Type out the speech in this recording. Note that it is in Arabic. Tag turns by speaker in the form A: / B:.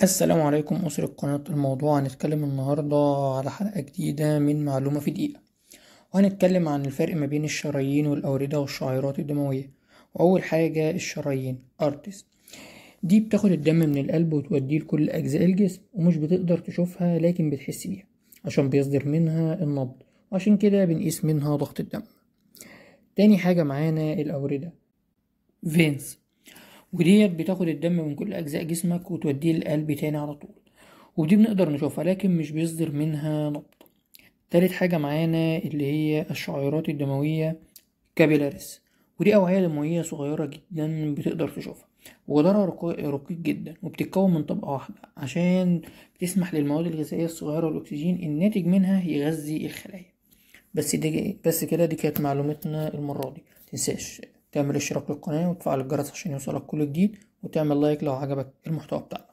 A: السلام عليكم أسرة قناة الموضوع. هنتكلم النهاردة على حلقة جديدة من معلومة في دقيقة، وهنتكلم عن الفرق ما بين الشرايين والأوردة والشعيرات الدموية. وأول حاجة الشرايين arteries، دي بتاخد الدم من القلب وتوديه لكل أجزاء الجسم، ومش بتقدر تشوفها لكن بتحس بيها عشان بيصدر منها النبض، وعشان كده بنقيس منها ضغط الدم. تاني حاجة معانا الأوردة veins، وديت بتاخد الدم من كل أجزاء جسمك وتوديه للقلب تاني على طول، ودي بنقدر نشوفها لكن مش بيصدر منها نبض. تالت حاجة معانا اللي هي الشعيرات الدموية كابيلاريس، ودي أوعية دموية صغيرة جدا بتقدر تشوفها، وجدارها رقيق جدا، وبتتكون من طبقة واحدة عشان بتسمح للمواد الغذائية الصغيرة والأكسجين الناتج منها يغذي الخلايا. بس كده دي كانت معلومتنا المرة دي. متنساش تعمل اشتراك للقناة وتفعل الجرس عشان يوصلك كل جديد، وتعمل لايك لو عجبك المحتوى بتاعنا.